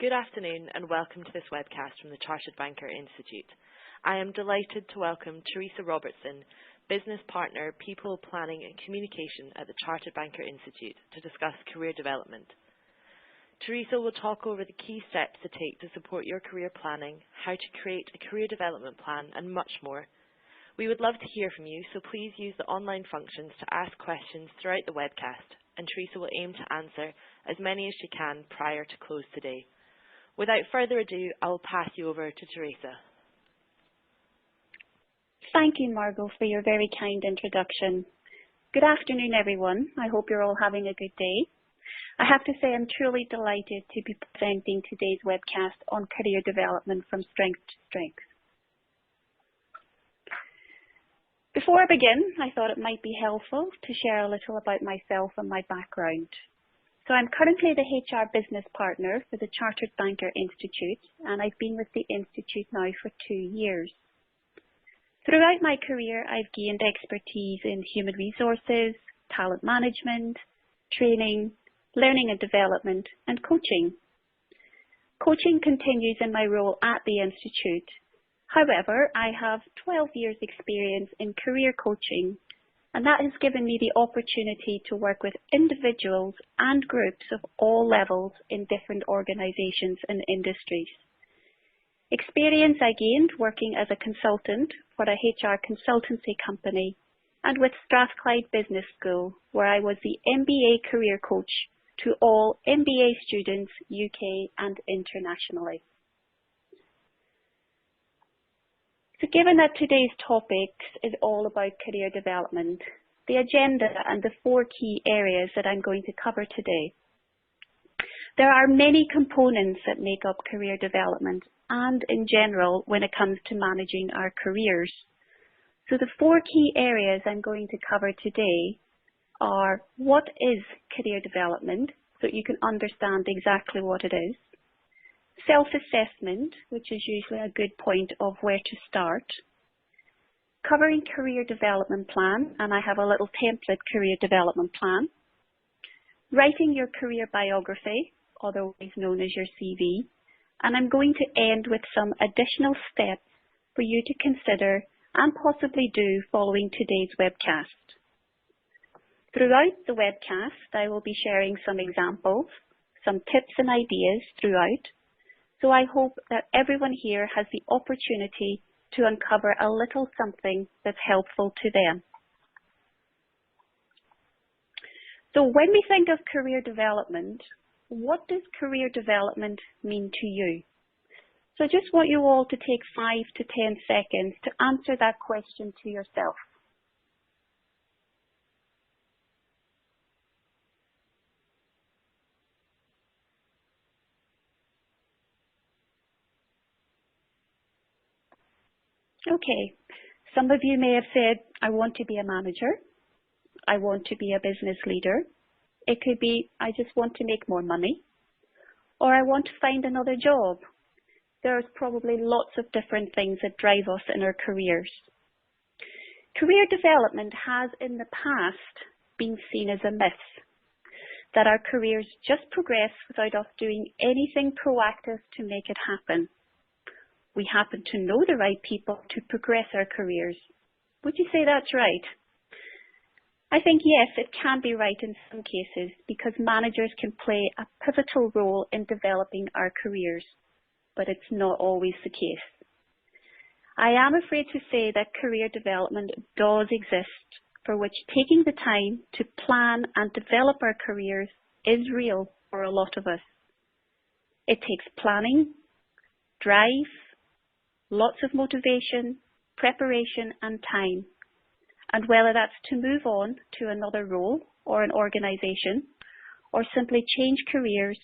Good afternoon and welcome to this webcast from the Chartered Banker Institute. I am delighted to welcome Teresa Robertson, Business Partner, People, Planning and Communication at the Chartered Banker Institute to discuss career development. Teresa will talk over the key steps to take to support your career planning, how to create a career development plan and much more. We would love to hear from you, so please use the online functions to ask questions throughout the webcast, and Teresa will aim to answer as many as she can prior to close today. Without further ado, I will pass you over to Teresa. Thank you, Margot, for your very kind introduction. Good afternoon, everyone. I hope you're all having a good day. I have to say I'm truly delighted to be presenting today's webcast on career development from strength to strength. Before I begin, I thought it might be helpful to share a little about myself and my background. So I'm currently the HR business partner for the Chartered Banker Institute, and I've been with the Institute now for 2 years. Throughout my career, I've gained expertise in human resources, talent management, training, learning and development, and coaching. Coaching continues in my role at the Institute. However, I have 12 years experience in career coaching, and that has given me the opportunity to work with individuals and groups of all levels in different organisations and industries. Experience I gained working as a consultant for a HR consultancy company and with Strathclyde Business School, where I was the MBA career coach to all MBA students UK and internationally. So given that today's topic is all about career development, the agenda and the 4 key areas that I'm going to cover today. There are many components that make up career development and in general when it comes to managing our careers. So the 4 key areas I'm going to cover today are: what is career development, so you can understand exactly what it is; self-assessment, which is usually a good point of where to start; covering career development plan, and I have a little template career development plan; writing your career biography, otherwise known as your CV, and I'm going to end with some additional steps for you to consider and possibly do following today's webcast. Throughout the webcast, I will be sharing some examples, some tips and ideas throughout, so I hope that everyone here has the opportunity to uncover a little something that's helpful to them. So when we think of career development, what does career development mean to you? So I just want you all to take 5 to 10 seconds to answer that question to yourself. Okay, some of you may have said, I want to be a manager, I want to be a business leader. It could be, I just want to make more money, or I want to find another job. There's probably lots of different things that drive us in our careers. Career development has in the past been seen as a myth, that our careers just progress without us doing anything proactive to make it happen. We happen to know the right people to progress our careers. Would you say that's right? I think yes, it can be right in some cases because managers can play a pivotal role in developing our careers, but it's not always the case. I am afraid to say that career development does exist, for which taking the time to plan and develop our careers is real for a lot of us. It takes planning, drive, lots of motivation, preparation and time. And whether that's to move on to another role or an organisation, or simply change careers,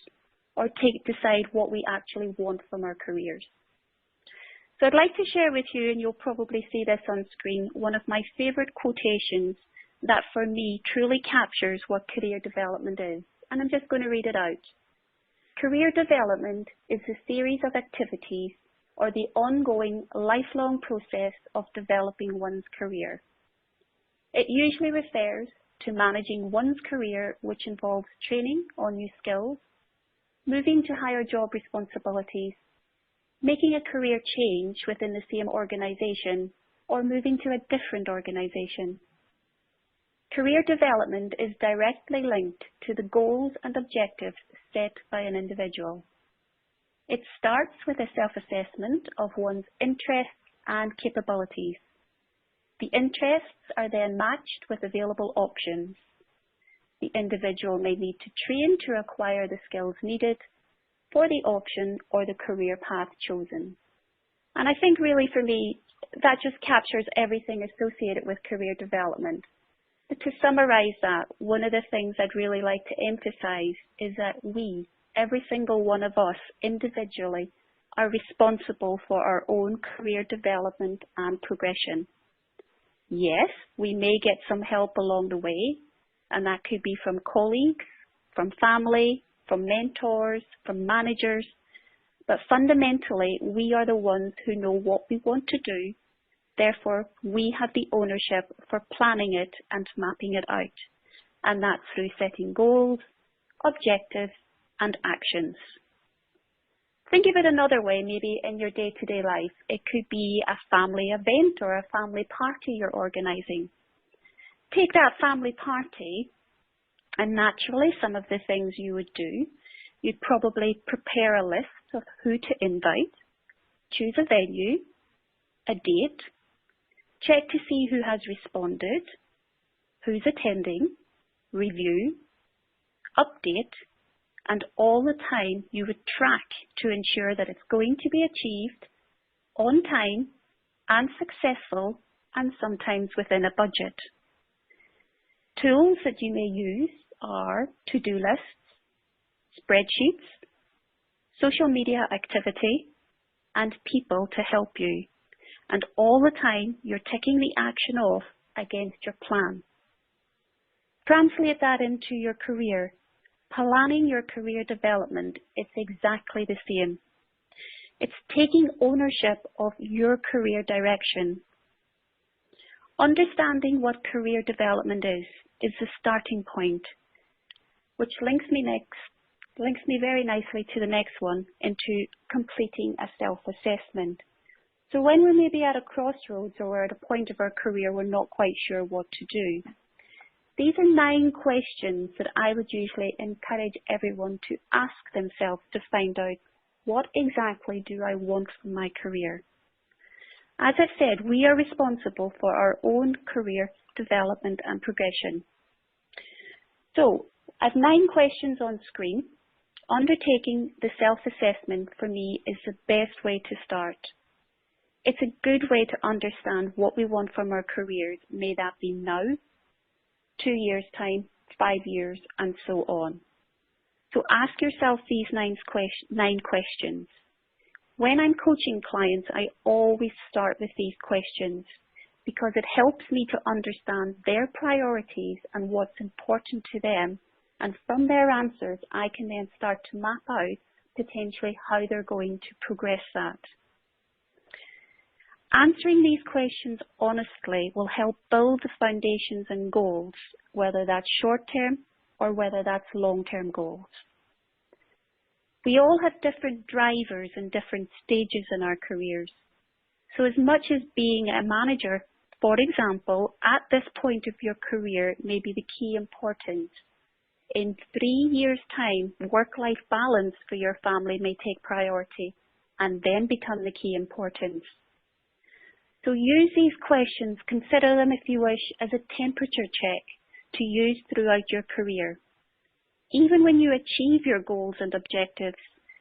or decide what we actually want from our careers. So I'd like to share with you, and you'll probably see this on screen, one of my favourite quotations that for me truly captures what career development is. And I'm just going to read it out. Career development is a series of activities or the ongoing lifelong process of developing one's career. It usually refers to managing one's career, which involves training on new skills, moving to higher job responsibilities, making a career change within the same organisation, or moving to a different organisation. Career development is directly linked to the goals and objectives set by an individual. It starts with a self-assessment of one's interests and capabilities. The interests are then matched with available options. The individual may need to train to acquire the skills needed for the option or the career path chosen. And I think really for me, that just captures everything associated with career development. But to summarise that, one of the things I'd really like to emphasise is that we, every single one of us individually, are responsible for our own career development and progression. Yes, we may get some help along the way, and that could be from colleagues, from family, from mentors, from managers, but fundamentally we are the ones who know what we want to do. Therefore, we have the ownership for planning it and mapping it out, and that's through setting goals, objectives, and actions. Think of it another way, maybe in your day-to-day life. It could be a family event or a family party you're organising. Take that family party, and naturally some of the things you would do, you'd probably prepare a list of who to invite, choose a venue, a date, check to see who has responded, who's attending, review, update, and all the time you would track to ensure that it's going to be achieved on time and successful, and sometimes within a budget. Tools that you may use are to-do lists, spreadsheets, social media activity, and people to help you. And all the time you're ticking the action off against your plan. Translate that into your career. Planning your career development, it's exactly the same. It's taking ownership of your career direction. Understanding what career development is the starting point, which links me very nicely to the next one, into completing a self-assessment. So when we may be at a crossroads or we're at a point of our career we're not quite sure what to do, these are 9 questions that I would usually encourage everyone to ask themselves to find out, what exactly do I want from my career? As I said, we are responsible for our own career development and progression. So I've 9 questions on screen. Undertaking the self-assessment for me is the best way to start. It's a good way to understand what we want from our careers, may that be now, 2 years' time, 5 years, and so on. So ask yourself these 9 questions. When I'm coaching clients, I always start with these questions because it helps me to understand their priorities and what's important to them. And from their answers, I can then start to map out potentially how they're going to progress that. Answering these questions honestly will help build the foundations and goals, whether that's short-term or whether that's long-term goals. We all have different drivers and different stages in our careers. So as much as being a manager, for example, at this point of your career may be the key importance, in 3 years' time, work-life balance for your family may take priority and then become the key importance. So use these questions, consider them if you wish, as a temperature check to use throughout your career. Even when you achieve your goals and objectives,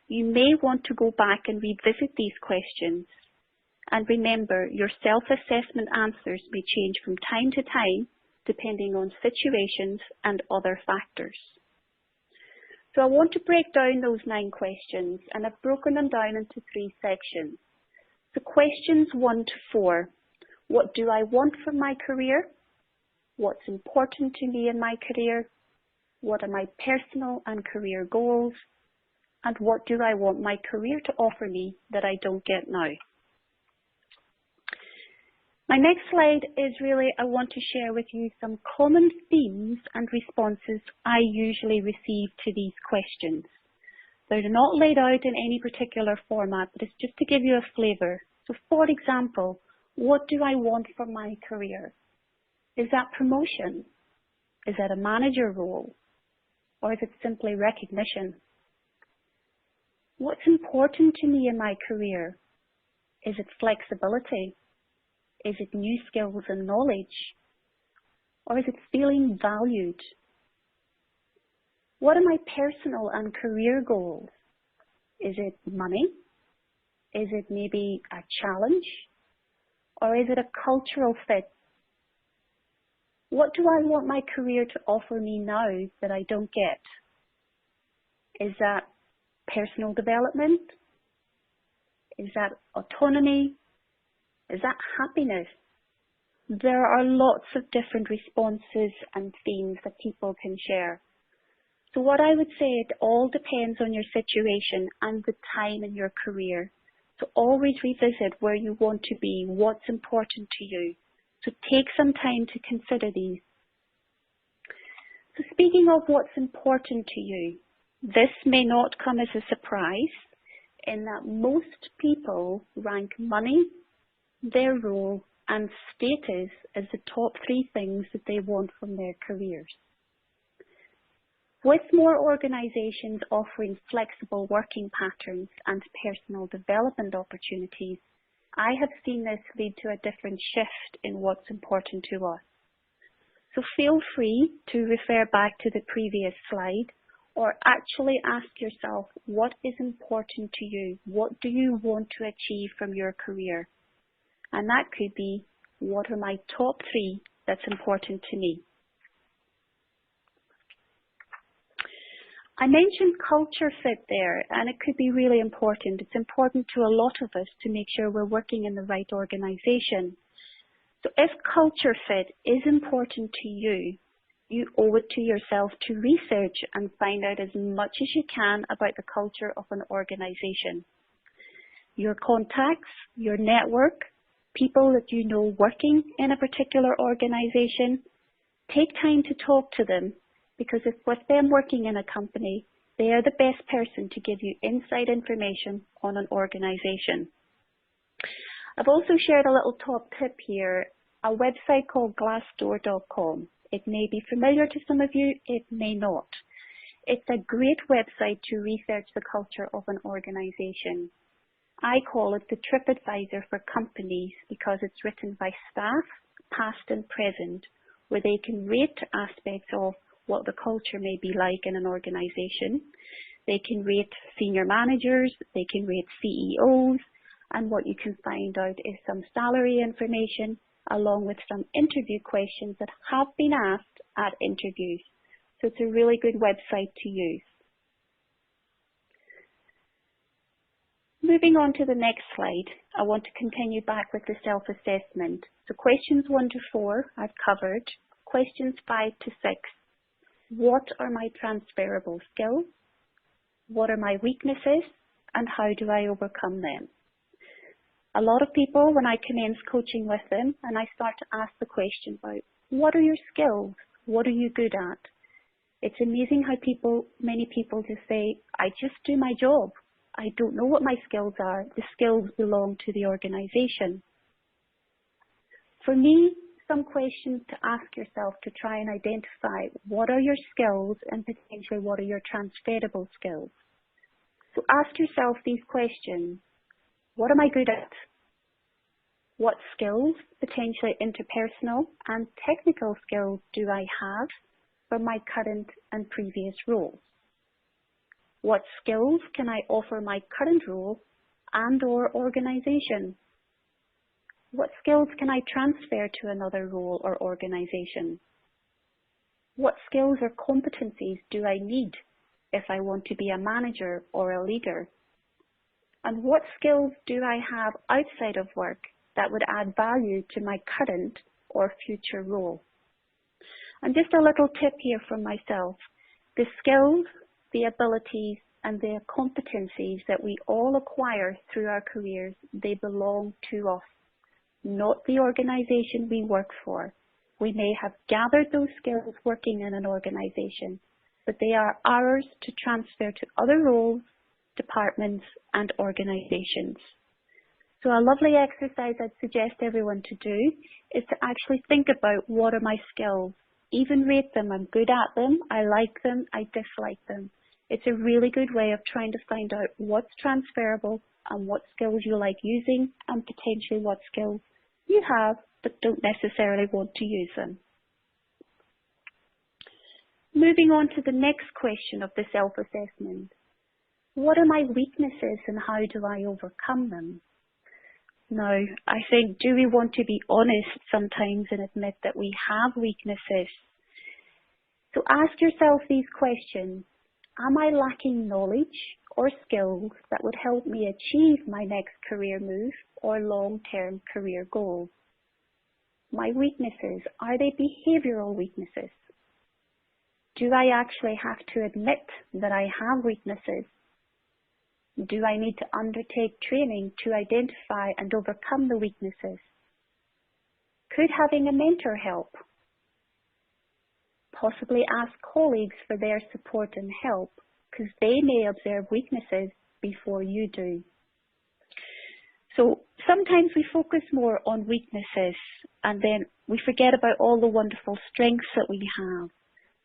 you may want to go back and revisit these questions. And remember, your self-assessment answers may change from time to time, depending on situations and other factors. So I want to break down those 9 questions, and I've broken them down into 3 sections. So questions 1 to 4, what do I want from my career? What's important to me in my career? What are my personal and career goals? And what do I want my career to offer me that I don't get now? My next slide is really, I want to share with you some common themes and responses I usually receive to these questions. They're not laid out in any particular format, but it's just to give you a flavour. So for example, what do I want for my career? Is that promotion? Is that a manager role? Or is it simply recognition? What's important to me in my career? Is it flexibility? Is it new skills and knowledge? Or is it feeling valued? What are my personal and career goals? Is it money? Is it maybe a challenge? Or is it a cultural fit? What do I want my career to offer me now that I don't get? Is that personal development? Is that autonomy? Is that happiness? There are lots of different responses and themes that people can share. So what I would say, it all depends on your situation and the time in your career. So always revisit where you want to be, what's important to you. So take some time to consider these. So speaking of what's important to you, this may not come as a surprise in that most people rank money, their role and status as the top 3 things that they want from their careers. With more organisations offering flexible working patterns and personal development opportunities, I have seen this lead to a different shift in what's important to us. So feel free to refer back to the previous slide or actually ask yourself, what is important to you? What do you want to achieve from your career? And that could be, what are my top 3 that's important to me? I mentioned culture fit there, and it could be really important. It's important to a lot of us to make sure we're working in the right organisation. So if culture fit is important to you, you owe it to yourself to research and find out as much as you can about the culture of an organisation. Your contacts, your network, people that you know working in a particular organisation, take time to talk to them, because if with them working in a company, they are the best person to give you inside information on an organisation. I've also shared a little top tip here, a website called glassdoor.com. It may be familiar to some of you, it may not. It's a great website to research the culture of an organisation. I call it the TripAdvisor for companies because it's written by staff, past and present, where they can rate aspects of what the culture may be like in an organisation. They can rate senior managers, they can rate CEOs, and what you can find out is some salary information along with some interview questions that have been asked at interviews. So it's a really good website to use. Moving on to the next slide, I want to continue back with the self-assessment. So questions 1 to 4 I've covered. Questions 5 to 6. What are my transferable skills? What are my weaknesses? And how do I overcome them? A lot of people, when I commence coaching with them and I start to ask the question about what are your skills? What are you good at? It's amazing how many people just say, I just do my job. I don't know what my skills are. The skills belong to the organisation. For me, some questions to ask yourself to try and identify what are your skills and potentially what are your transferable skills. So ask yourself these questions. What am I good at? What skills, potentially interpersonal and technical skills, do I have from my current and previous roles? What skills can I offer my current role and or organisation? What skills can I transfer to another role or organisation? What skills or competencies do I need if I want to be a manager or a leader? And what skills do I have outside of work that would add value to my current or future role? And just a little tip here from myself. The skills, the abilities and the competencies that we all acquire through our careers, they belong to us, not the organisation we work for. We may have gathered those skills working in an organisation, but they are ours to transfer to other roles departments and organisations. So a lovely exercise I'd suggest everyone to do is to actually think about what are my skills. Even rate them. I'm good at them, I like them, I dislike them. It's a really good way of trying to find out what's transferable and what skills you like using and potentially what skills you have but don't necessarily want to use them. Moving on to the next question of the self-assessment. What are my weaknesses and how do I overcome them? Now, I think, do we want to be honest sometimes and admit that we have weaknesses? So ask yourself these questions. Am I lacking knowledge or skills that would help me achieve my next career move or long-term career goal? My weaknesses, are they behavioural weaknesses? Do I actually have to admit that I have weaknesses? Do I need to undertake training to identify and overcome the weaknesses? Could having a mentor help? Possibly ask colleagues for their support and help, because they may observe weaknesses before you do. So sometimes we focus more on weaknesses and then we forget about all the wonderful strengths that we have.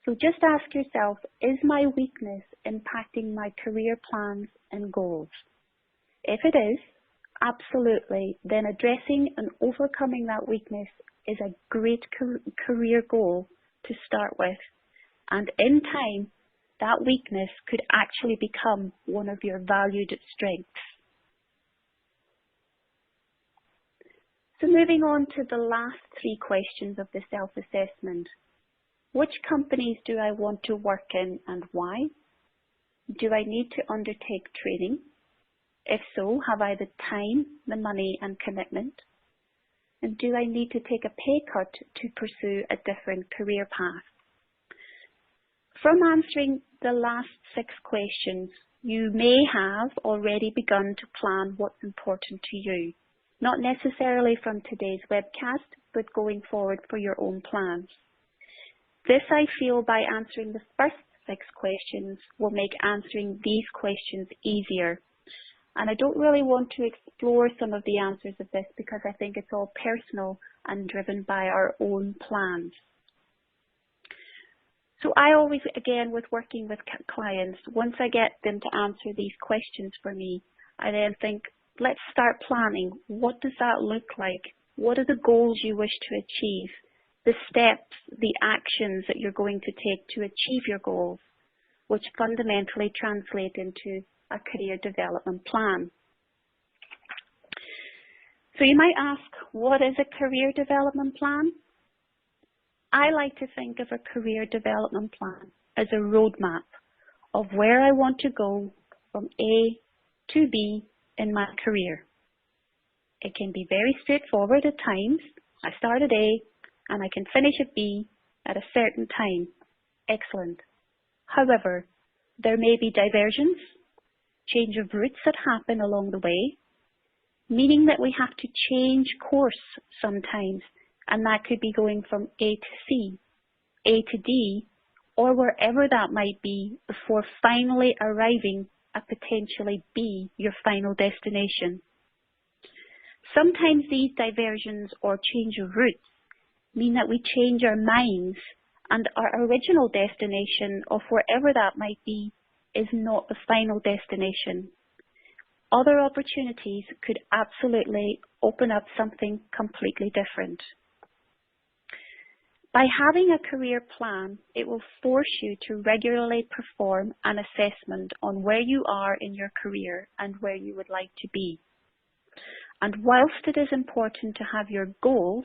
So just ask yourself, is my weakness impacting my career plans and goals? If it is, absolutely, then addressing and overcoming that weakness is a great career goal to start with. And in time, that weakness could actually become one of your valued strengths. So moving on to the last three questions of the self-assessment. Which companies do I want to work in and why? Do I need to undertake training? If so, have I the time, the money and commitment? And do I need to take a pay cut to pursue a different career path? From answering the last 6 questions, you may have already begun to plan what's important to you, not necessarily from today's webcast, but going forward for your own plans. This, I feel, by answering the first 6 questions will make answering these questions easier. And I don't really want to explore some of the answers of this because I think it's all personal and driven by our own plans. So I always, again, with working with clients, once I get them to answer these questions for me, I then think, let's start planning. What does that look like? What are the goals you wish to achieve? The steps, the actions that you're going to take to achieve your goals, which fundamentally translate into a career development plan. So you might ask, what is a career development plan? I like to think of a career development plan as a roadmap of where I want to go from A to B in my career. It can be very straightforward at times. I start at A and I can finish at B at a certain time. Excellent. However, there may be diversions, change of routes that happen along the way, meaning that we have to change course sometimes, and that could be going from A to C, A to D, or wherever that might be before finally arriving at potentially B, your final destination. Sometimes these diversions or change of routes mean that we change our minds and our original destination of wherever that might be is not the final destination. Other opportunities could absolutely open up something completely different. By having a career plan, it will force you to regularly perform an assessment on where you are in your career and where you would like to be. And whilst it is important to have your goals,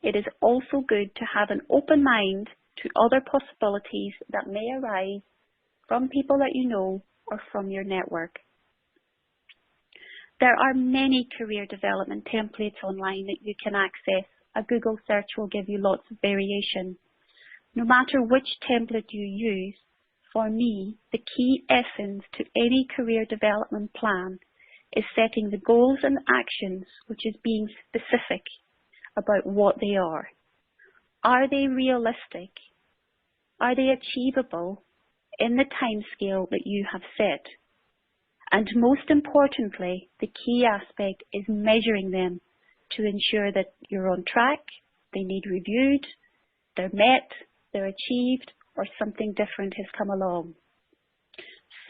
it is also good to have an open mind to other possibilities that may arise from people that you know or from your network. There are many career development templates online that you can access. A Google search will give you lots of variation. No matter which template you use, for me, the key essence to any career development plan is setting the goals and actions, which is being specific about what they are. Are they realistic? Are they achievable in the timescale that you have set? And most importantly, the key aspect is measuring them to ensure that you're on track, they need reviewed, they're met, they're achieved, or something different has come along.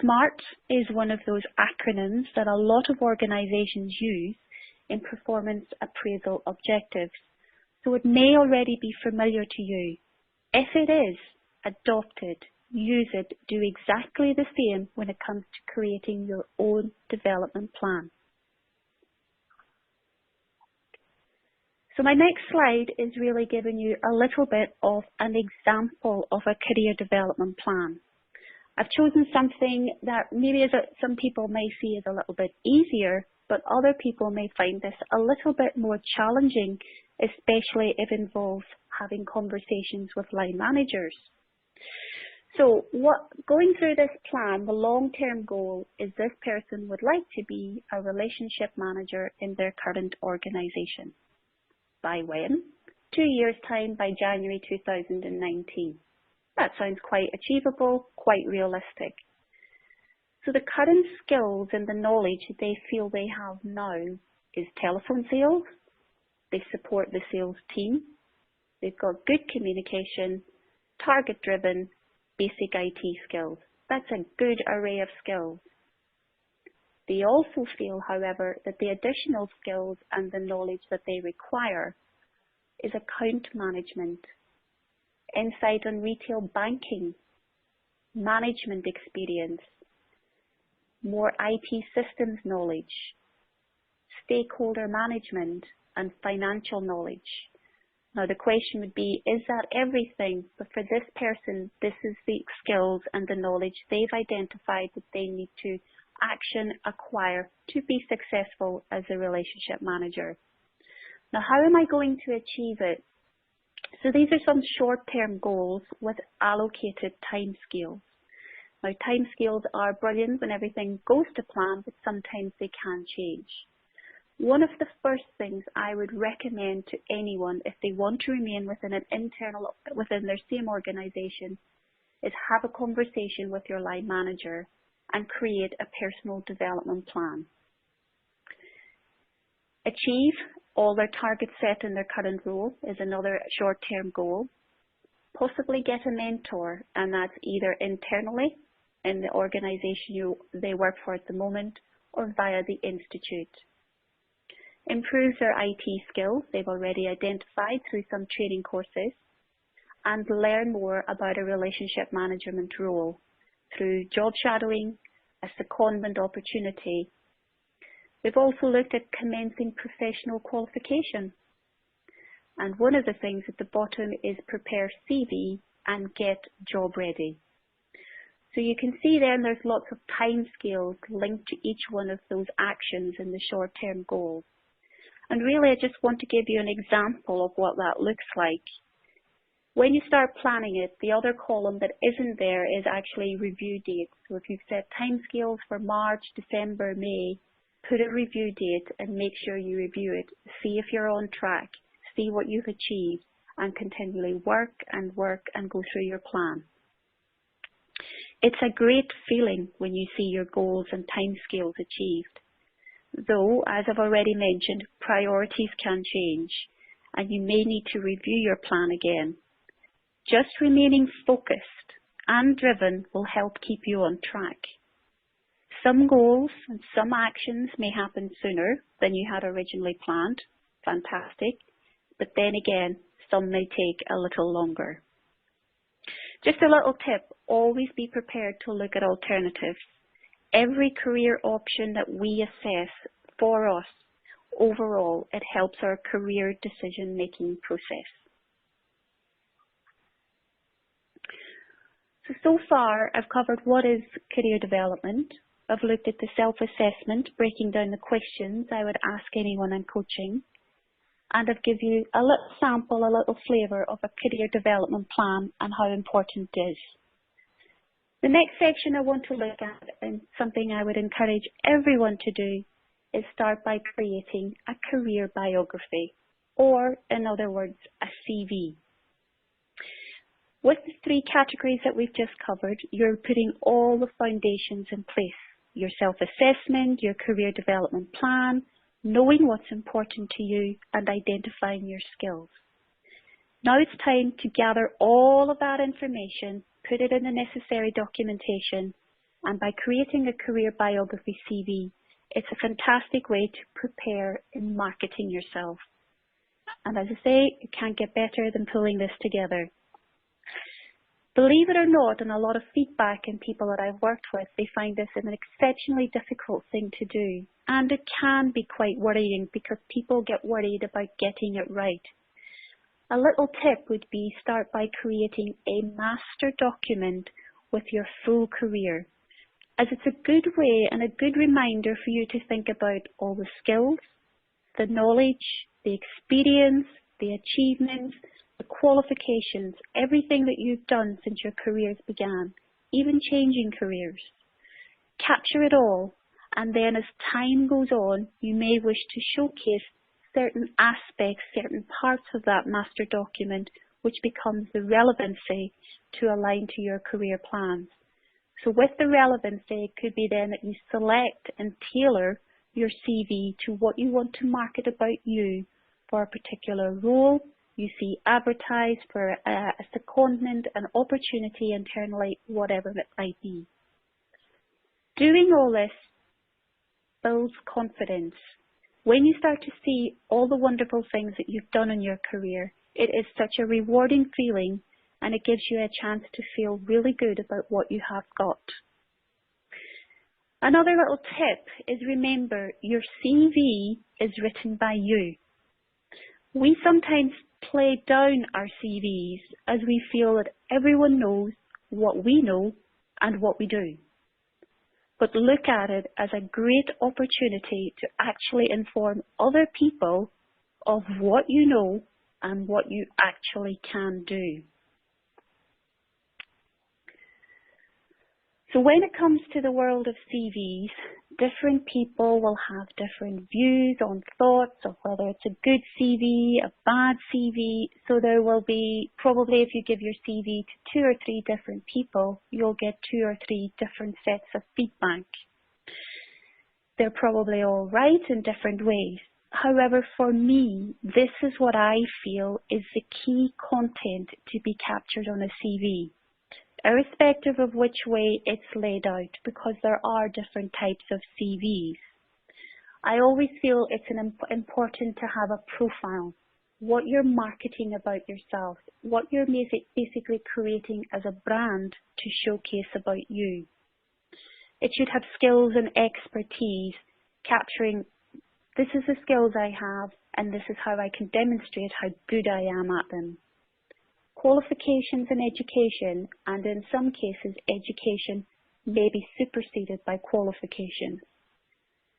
SMART is one of those acronyms that a lot of organisations use in performance appraisal objectives, so it may already be familiar to you. If it is, adopt it, use it, do exactly the same when it comes to creating your own development plan. So my next slide is really giving you a little bit of an example of a career development plan. I've chosen something that maybe some people may see as a little bit easier, but other people may find this a little bit more challenging, especially if it involves having conversations with line managers. So going through this plan, the long-term goal is this person would like to be a relationship manager in their current organisation. By when? 2 years' time, by January 2019. That sounds quite achievable, quite realistic. So the current skills and the knowledge they feel they have now is telephone sales. They support the sales team. They've got good communication, target-driven, basic IT skills. That's a good array of skills. They also feel, however, that the additional skills and the knowledge that they require is account management, insight on retail banking, management experience, more IT systems knowledge, stakeholder management, and financial knowledge. Now the question would be, is that everything? But for this person, this is the skills and the knowledge they've identified that they need to action, acquire to be successful as a relationship manager. Now, how am I going to achieve it? So these are some short-term goals with allocated timescales. Now, timescales are brilliant when everything goes to plan, but sometimes they can change. One of the first things I would recommend to anyone if they want to remain within their same organisation is have a conversation with your line manager and create a personal development plan. Achieve all their targets set in their current role is another short-term goal. Possibly get a mentor, and that's either internally in the organisation they work for at the moment or via the institute. Improve their IT skills they've already identified through some training courses, and learn more about a relationship management role through job shadowing, a secondment opportunity. We've also looked at commencing professional qualification. And one of the things at the bottom is prepare CV and get job ready. So you can see then there's lots of time scales linked to each one of those actions in the short-term goals. And really I just want to give you an example of what that looks like. When you start planning it, the other column that isn't there is actually review dates. So if you've set timescales for March, December, May, put a review date and make sure you review it. See if you're on track, see what you've achieved, and continually work and go through your plan. It's a great feeling when you see your goals and timescales achieved. Though, as I've already mentioned, priorities can change and you may need to review your plan again. Just remaining focused and driven will help keep you on track. Some goals and some actions may happen sooner than you had originally planned. Fantastic. But then again, some may take a little longer. Just a little tip, always be prepared to look at alternatives. Every career option that we assess for us, overall, it helps our career decision-making process. So far, I've covered what is career development. I've looked at the self-assessment, breaking down the questions I would ask anyone in coaching. And I've given you a little sample, a little flavour of a career development plan and how important it is. The next section I want to look at, and something I would encourage everyone to do, is start by creating a career biography, or in other words, a CV. With the three categories that we've just covered, you're putting all the foundations in place. your self-assessment, your career development plan, knowing what's important to you, and identifying your skills. Now it's time to gather all of that information, put it in the necessary documentation, and by creating a career biography CV, it's a fantastic way to prepare in marketing yourself. And as I say, you can't get better than pulling this together. Believe it or not, and a lot of feedback in people that I've worked with, they find this an exceptionally difficult thing to do. And it can be quite worrying because people get worried about getting it right. A little tip would be start by creating a master document with your full career, as it's a good way and a good reminder for you to think about all the skills, the knowledge, the experience, the achievements, the qualifications, everything that you've done since your careers began, even changing careers. Capture it all, and then as time goes on, you may wish to showcase certain aspects, certain parts of that master document, which becomes the relevancy to align to your career plans. So with the relevancy, it could be then that you select and tailor your CV to what you want to market about you for a particular role you see advertised, for a secondment, an opportunity internally, whatever it might be. Doing all this builds confidence. When you start to see all the wonderful things that you've done in your career, it is such a rewarding feeling, and it gives you a chance to feel really good about what you have got. Another little tip is, remember, your CV is written by you. We sometimes play down our CVs as we feel that everyone knows what we know and what we do. But look at it as a great opportunity to actually inform other people of what you know and what you actually can do. So when it comes to the world of CVs, different people will have different views on thoughts of whether it's a good CV, a bad CV. So there will be, probably if you give your CV to 2 or 3 different people, you'll get 2 or 3 different sets of feedback. They're probably all right in different ways. However, for me, this is what I feel is the key content to be captured on a CV, irrespective of which way it's laid out, because there are different types of CVs. I always feel it's important to have a profile, what you're marketing about yourself, what you're basically creating as a brand to showcase about you. It should have skills and expertise, capturing this is the skills I have and this is how I can demonstrate how good I am at them. Qualifications and education, and in some cases education may be superseded by qualifications.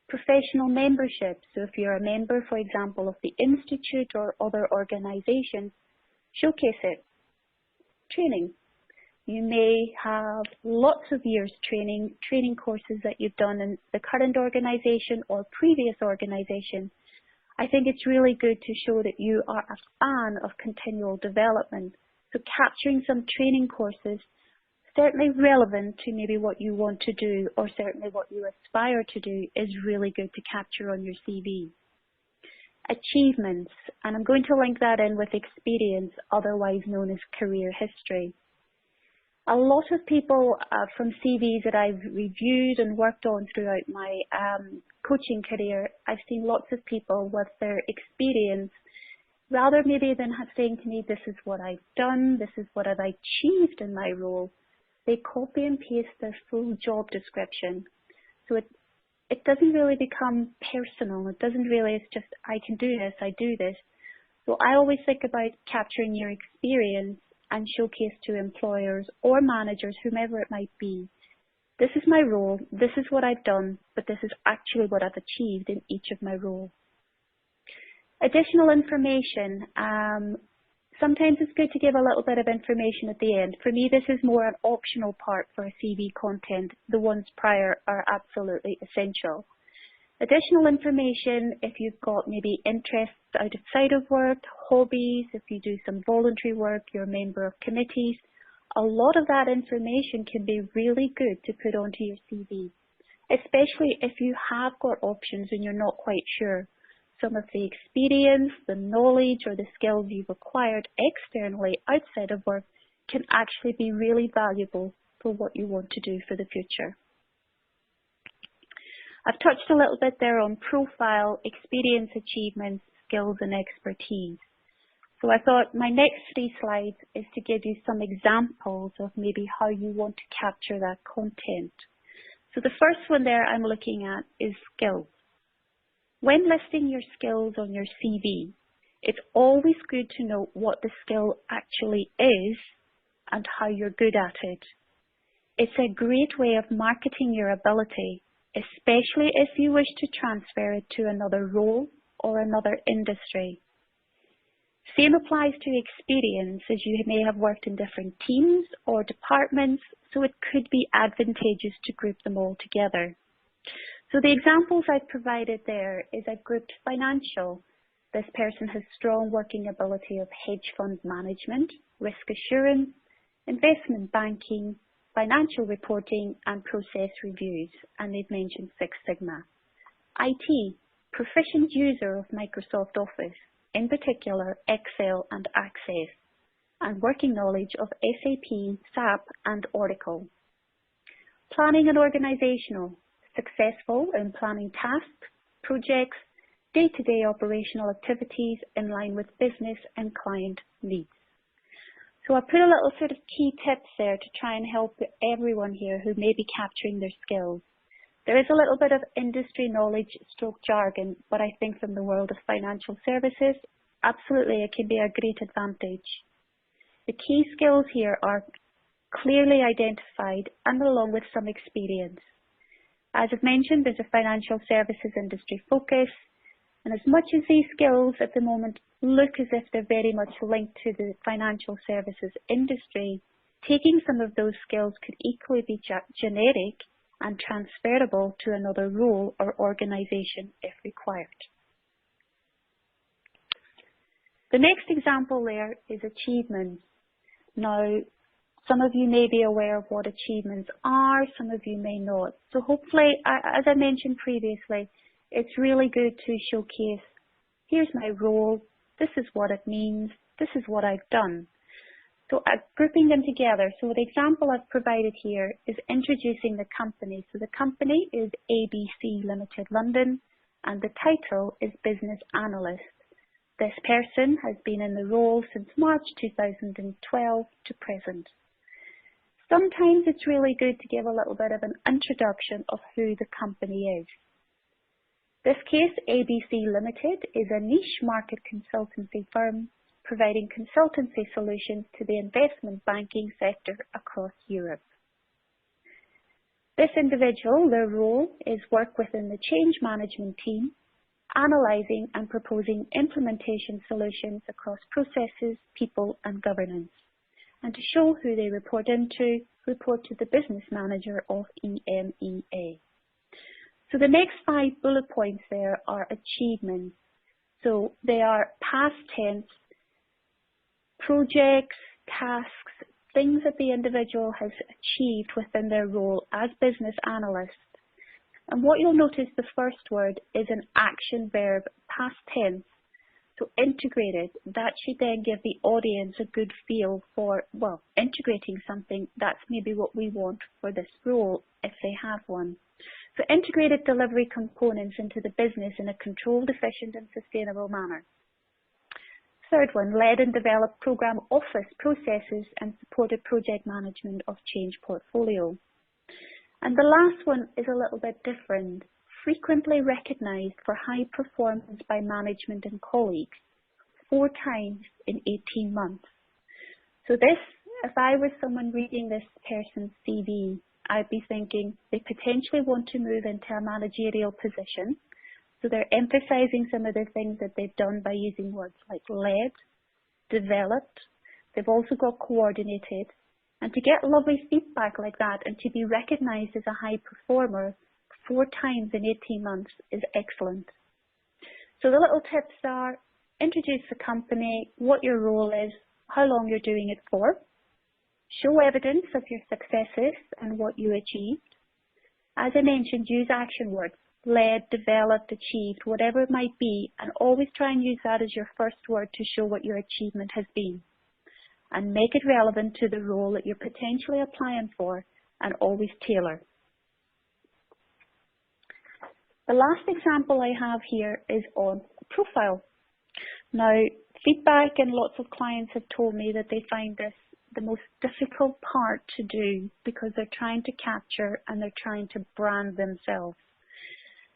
Professional membership, so if you're a member, for example, of the institute or other organisations, showcase it. Training. You may have lots of years training courses that you've done in the current organisation or previous organisation. I think it's really good to show that you are a fan of continual development. So capturing some training courses, certainly relevant to maybe what you want to do or certainly what you aspire to do, is really good to capture on your CV. Achievements, and I'm going to link that in with experience, otherwise known as career history. A lot of people from CVs that I've reviewed and worked on throughout my coaching career, I've seen lots of people with their experience, rather maybe than saying to me, this is what I've done, this is what I've achieved in my role, they copy and paste their full job description. So it doesn't really become personal. It doesn't really, it's just, I can do this, I do this. So I always think about capturing your experience and showcase to employers or managers, whomever it might be. This is my role, this is what I've done, but this is actually what I've achieved in each of my roles. Additional information. Sometimes it's good to give a little bit of information at the end. For me, this is more an optional part for a CV content. The ones prior are absolutely essential. Additional information, if you've got maybe interests outside of work, hobbies, if you do some voluntary work, you're a member of committees, a lot of that information can be really good to put onto your CV. especially if you have got options and you're not quite sure. Some of the experience, the knowledge or the skills you've acquired externally outside of work can actually be really valuable for what you want to do for the future. I've touched a little bit there on profile, experience, achievements, skills and expertise. So I thought my next 3 slides is to give you some examples of maybe how you want to capture that content. So the first one there I'm looking at is skills. When listing your skills on your CV, it's always good to know what the skill actually is and how you're good at it. It's a great way of marketing your ability, especially if you wish to transfer it to another role or another industry. Same applies to experience, as you may have worked in different teams or departments, so it could be advantageous to group them all together. So the examples I've provided there is I've grouped financial. This person has strong working ability of hedge fund management, risk assurance, investment banking, financial reporting and process reviews, and they've mentioned Six Sigma. IT, proficient user of Microsoft Office, in particular Excel and Access, and working knowledge of SAP, SAP and Oracle. Planning and organisational, successful in planning tasks, projects, day-to-day operational activities in line with business and client needs. So I put a little sort of key tips there to try and help everyone here who may be capturing their skills. There is a little bit of industry knowledge stroke jargon, but I think from the world of financial services, absolutely it can be a great advantage. The key skills here are clearly identified and along with some experience. As I've mentioned, there's a financial services industry focus, and as much as these skills at the moment look as if they're very much linked to the financial services industry, taking some of those skills could equally be generic and transferable to another role or organisation if required. The next example there is achievements. Now, some of you may be aware of what achievements are, some of you may not. So hopefully, as I mentioned previously, it's really good to showcase, here's my role, this is what it means, this is what I've done. So grouping them together. So the example I've provided here is introducing the company. So the company is ABC Limited London and the title is Business Analyst. This person has been in the role since March 2012 to present. Sometimes it's really good to give a little bit of an introduction of who the company is. This case, ABC Limited is a niche market consultancy firm providing consultancy solutions to the investment banking sector across Europe. This individual, their role is work within the change management team, analysing and proposing implementation solutions across processes, people and governance. And to show who they report into, report to the business manager of EMEA. So the next 5 bullet points there are achievements. So they are past tense, projects, tasks, things that the individual has achieved within their role as business analyst. And what you'll notice, the first word is an action verb, past tense. So integrated, that should then give the audience a good feel for, well, integrating something, that's maybe what we want for this role if they have one. So integrated delivery components into the business in a controlled, efficient and sustainable manner. Third one, led and developed program office processes and supported project management of change portfolio. And the last one is a little bit different. Frequently recognised for high performance by management and colleagues, 4 times in 18 months. So this, if I was someone reading this person's CV, I'd be thinking they potentially want to move into a managerial position. So they're emphasising some of the things that they've done by using words like led, developed, they've also got coordinated. And to get lovely feedback like that and to be recognised as a high performer 4 times in 18 months is excellent. So the little tips are, introduce the company, what your role is, how long you're doing it for, show evidence of your successes and what you achieved, As I mentioned, use action words: led, developed, achieved, whatever it might be, and always try and use that as your first word to show what your achievement has been. And make it relevant to the role that you're potentially applying for, and always tailor. The last example I have here is on profile. Now, feedback and lots of clients have told me that they find this the most difficult part to do because they're trying to capture and they're trying to brand themselves.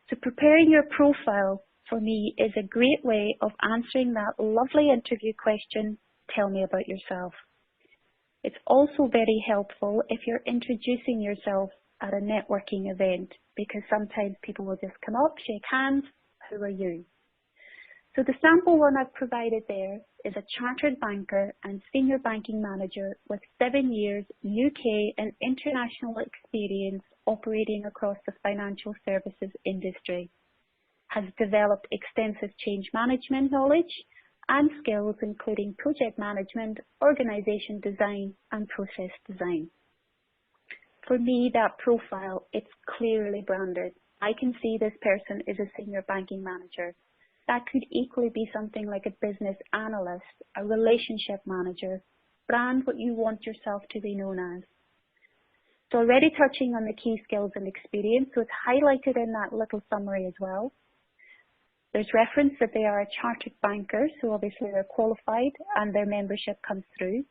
So preparing your profile for me is a great way of answering that lovely interview question, tell me about yourself. It's also very helpful if you're introducing yourself at a networking event, because sometimes people will just come up, shake hands, who are you? So the sample one I've provided there is a chartered banker and senior banking manager with 7 years UK and international experience operating across the financial services industry, has developed extensive change management knowledge and skills including project management, organisation design and process design. For me, that profile, it's clearly branded. I can see this person is a senior banking manager. That could equally be something like a business analyst, a relationship manager. Brand what you want yourself to be known as. So already touching on the key skills and experience, so it's highlighted in that little summary as well. There's reference that they are a chartered banker, so obviously they're qualified and their membership comes through.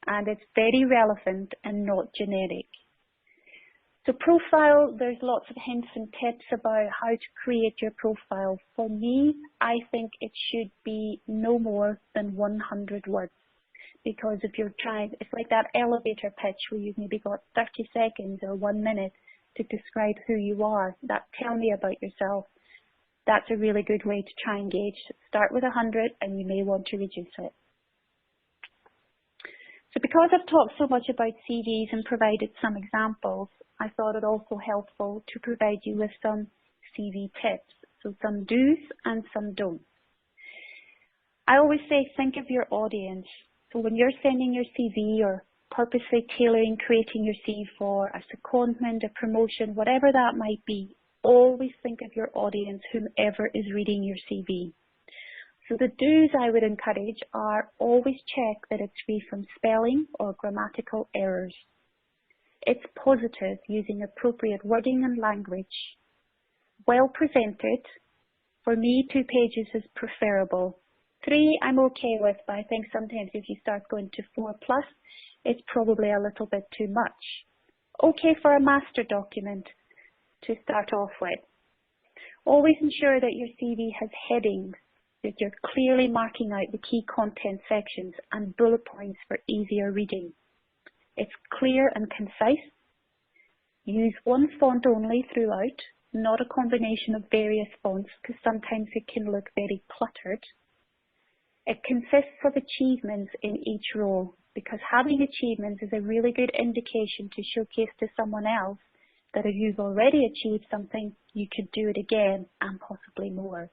And it's very relevant and not generic. So profile, there's lots of hints and tips about how to create your profile. For me, I think it should be no more than 100 words. Because if you're trying, it's like that elevator pitch where you've maybe got 30 seconds or 1 minute to describe who you are. That tell me about yourself. That's a really good way to try and gauge. Start with 100 and you may want to reduce it. So because I've talked so much about CVs and provided some examples, I thought it also helpful to provide you with some CV tips. So some do's and some don'ts. I always say think of your audience. So when you're sending your CV or purposely tailoring, creating your CV for a secondment, a promotion, whatever that might be, always think of your audience, whomever is reading your CV. So the do's I would encourage are always check that it's free from spelling or grammatical errors. It's positive, using appropriate wording and language. Well presented. For me, 2 pages is preferable. 3 I'm okay with, but I think sometimes if you start going to 4+, it's probably a little bit too much. Okay for a master document to start off with. Always ensure that your CV has headings, that you're clearly marking out the key content sections and bullet points for easier reading. It's clear and concise. Use one font only throughout, not a combination of various fonts, because sometimes it can look very cluttered. It consists of achievements in each role, because having achievements is a really good indication to showcase to someone else that if you've already achieved something, you could do it again and possibly more.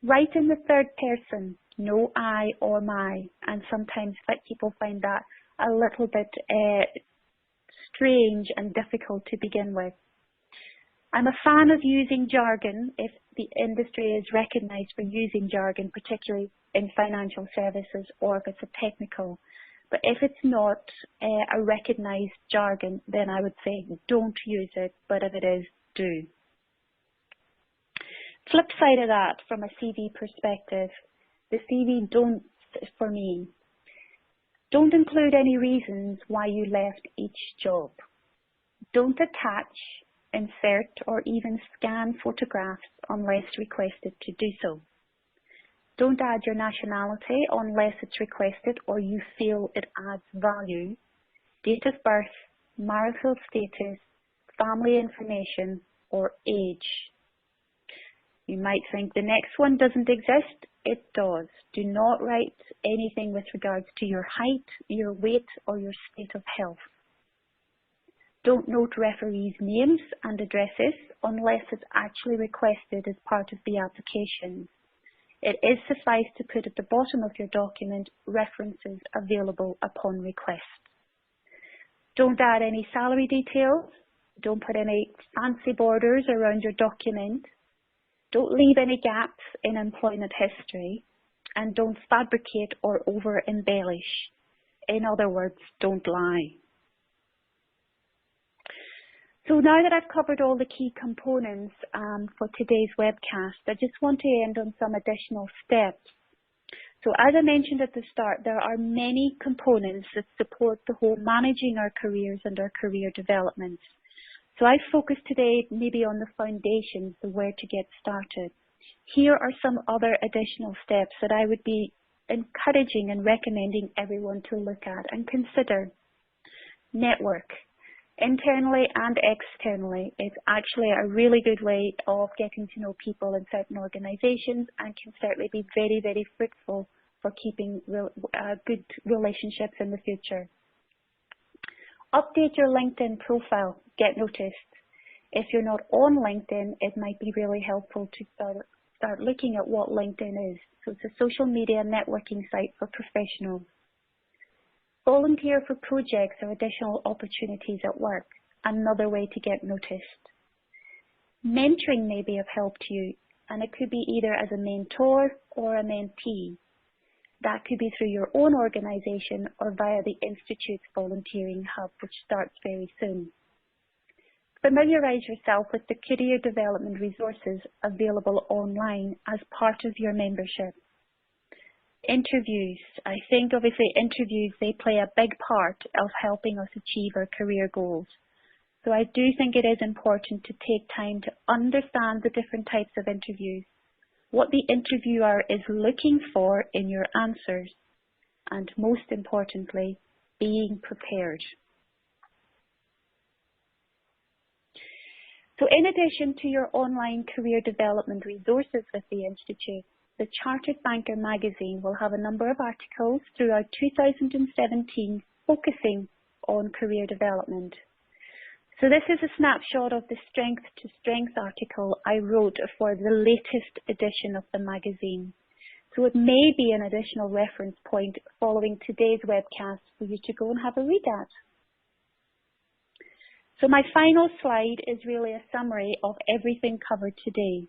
Write in the third person, no I or my, and sometimes people find that a little bit strange and difficult to begin with. I'm a fan of using jargon if the industry is recognised for using jargon, particularly in financial services or if it's a technical. But if it's not a recognised jargon, then I would say don't use it, but if it is, do. Flip side of that, from a CV perspective, the CV don't, for me, don't include any reasons why you left each job. Don't attach, insert, or even scan photographs unless requested to do so. Don't add your nationality unless it's requested or you feel it adds value. Date of birth, marital status, family information, or age. You might think the next one doesn't exist. It does. Do not write anything with regards to your height, your weight, or your state of health. Don't note referees' names and addresses unless it's actually requested as part of the application. It is suffice to put at the bottom of your document references available upon request. Don't add any salary details. Don't put any fancy borders around your document. Don't leave any gaps in employment history. And don't fabricate or over-embellish. In other words, don't lie. So now that I've covered all the key components for today's webcast, I just want to end on some additional steps. So as I mentioned at the start, there are many components that support the whole managing our careers and our career development. So I focus today maybe on the foundations, the where to get started. Here are some other additional steps that I would be encouraging and recommending everyone to look at and consider. Network. Internally and externally, it's actually a really good way of getting to know people in certain organizations and can certainly be very, very fruitful for keeping good relationships in the future. Update your LinkedIn profile, get noticed. If you're not on LinkedIn, it might be really helpful to start looking at what LinkedIn is. So it's a social media networking site for professionals. Volunteer for projects or additional opportunities at work, another way to get noticed. Mentoring may be of help to you, and it could be either as a mentor or a mentee. That could be through your own organisation or via the Institute's volunteering hub, which starts very soon. Familiarise yourself with the career development resources available online as part of your membership. Interviews. I think obviously interviews, they play a big part of helping us achieve our career goals. So I do think it is important to take time to understand the different types of interviews, what the interviewer is looking for in your answers, and most importantly, being prepared. So in addition to your online career development resources with the Institute, the Chartered Banker magazine will have a number of articles throughout 2017 focusing on career development. So this is a snapshot of the Strength to Strength article I wrote for the latest edition of the magazine. So it may be an additional reference point following today's webcast for you to go and have a read at. So my final slide is really a summary of everything covered today.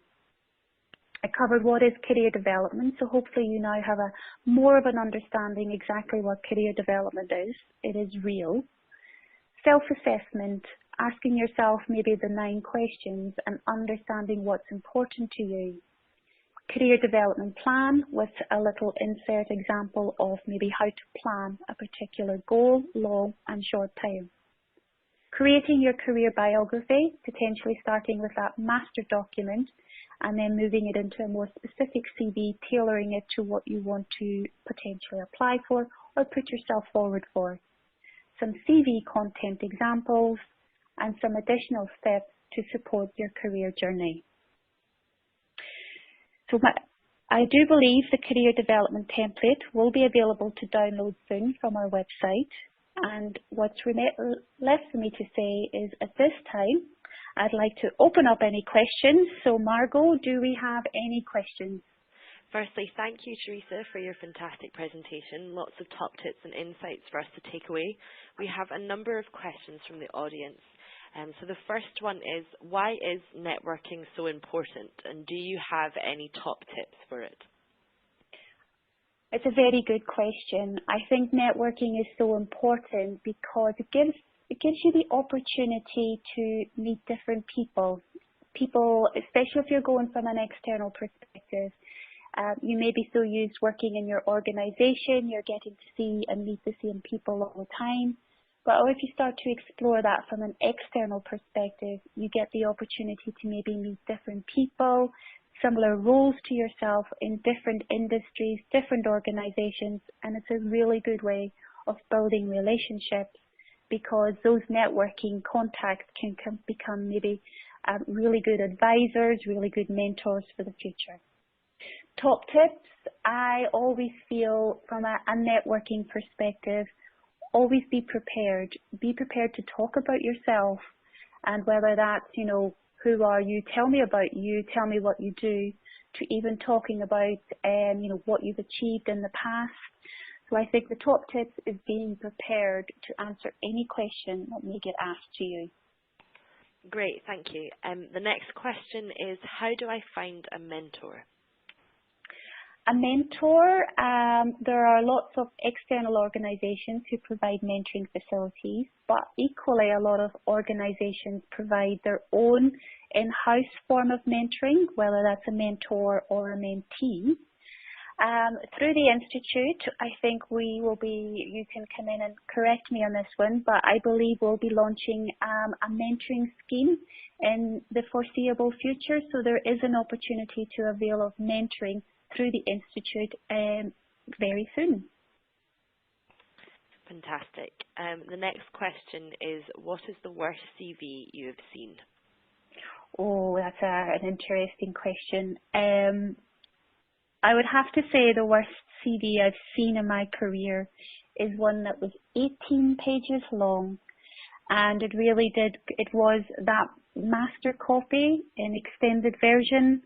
I covered what is career development, so hopefully you now have more of an understanding exactly what career development is. It is real. Self-assessment, asking yourself maybe the 9 questions and understanding what's important to you. Career development plan with a little insert example of maybe how to plan a particular goal, long and short term. Creating your career biography, potentially starting with that master document and then moving it into a more specific CV, tailoring it to what you want to potentially apply for or put yourself forward for. Some CV content examples and some additional steps to support your career journey. So I do believe the career development template will be available to download soon from our website. And what's left for me to say is at this time, I'd like to open up any questions. So Margot, do we have any questions? Firstly, thank you, Teresa, for your fantastic presentation. Lots of top tips and insights for us to take away. We have a number of questions from the audience. So the first one is, why is networking so important? And do you have any top tips for it? It's a very good question. I think networking is so important because it gives you the opportunity to meet different people. People, especially if you're going from an external perspective, you may be so used working in your organization, you're getting to see and meet the same people all the time. But if you start to explore that from an external perspective, you get the opportunity to maybe meet different people, similar roles to yourself in different industries, different organizations, and it's a really good way of building relationships because those networking contacts can become maybe really good advisors, really good mentors for the future. Top tips, I always feel from a networking perspective, always be prepared. Be prepared to talk about yourself and whether that's, who are you, tell me about you, tell me what you do, to even talking about, what you've achieved in the past. So I think the top tips is being prepared to answer any question that may get asked to you. Great, thank you. The next question is, how do I find a mentor? A mentor, there are lots of external organisations who provide mentoring facilities, but equally a lot of organisations provide their own in-house form of mentoring, whether that's a mentor or a mentee. Through the Institute, I think you can come in and correct me on this one, but I believe we'll be launching a mentoring scheme in the foreseeable future, so there is an opportunity to avail of mentoring through the Institute very soon. Fantastic. The next question is, what is the worst CV you have seen? Oh, that's an interesting question. I would have to say the worst CV I've seen in my career is one that was 18 pages long, and it was that master copy in extended version,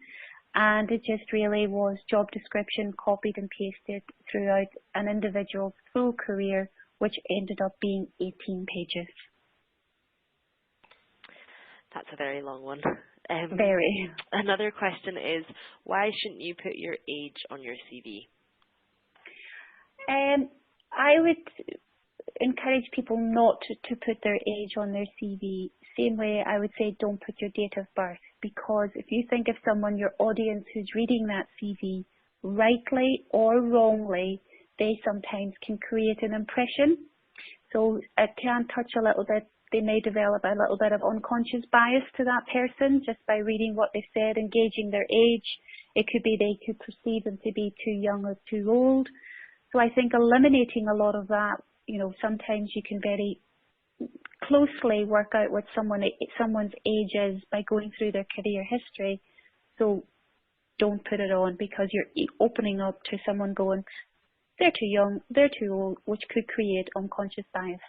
and it just really was job description copied and pasted throughout an individual's full career, which ended up being 18 pages. That's a very long one. Very. Another question is, why shouldn't you put your age on your CV? I would encourage people not to put their age on their CV. Same way I would say don't put your date of birth, because if you think of someone, your audience who's reading that CV, rightly or wrongly, they sometimes can create an impression. So it can touch a little bit. They may develop a little bit of unconscious bias to that person just by reading what they've said, engaging their age. It could be they could perceive them to be too young or too old. So I think eliminating a lot of that, sometimes you can very closely work out what someone's age is by going through their career history. So don't put it on, because you're opening up to someone going, they're too young, they're too old, which could create unconscious bias.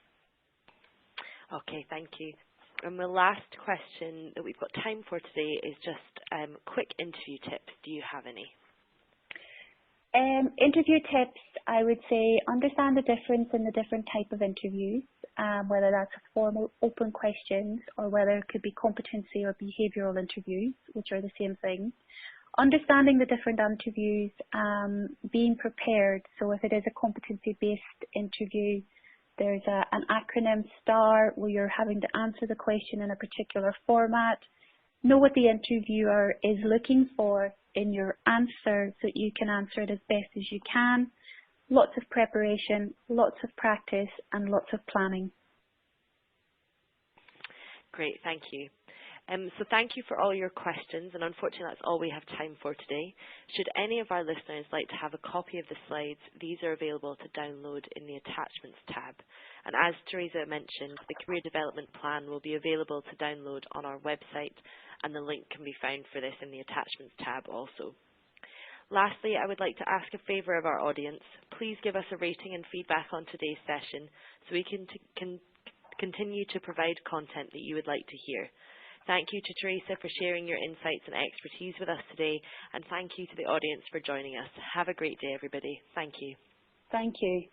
Okay, thank you. And the last question that we've got time for today is just quick interview tips. Do you have any? Interview tips, I would say understand the difference in the different type of interviews, whether that's a formal open questions or whether it could be competency or behavioural interviews, which are the same thing. Understanding the different interviews, being prepared. So if it is a competency-based interview, there's an acronym STAR where you're having to answer the question in a particular format. Know what the interviewer is looking for in your answer so that you can answer it as best as you can. Lots of preparation, lots of practice, and lots of planning. Great, thank you. So thank you for all your questions, and unfortunately that's all we have time for today. Should any of our listeners like to have a copy of the slides, these are available to download in the Attachments tab. And as Teresa mentioned, the Career Development Plan will be available to download on our website, and the link can be found for this in the Attachments tab also. Lastly, I would like to ask a favour of our audience. Please give us a rating and feedback on today's session so we can continue to provide content that you would like to hear. Thank you to Teresa for sharing your insights and expertise with us today, and thank you to the audience for joining us. Have a great day, everybody. Thank you. Thank you.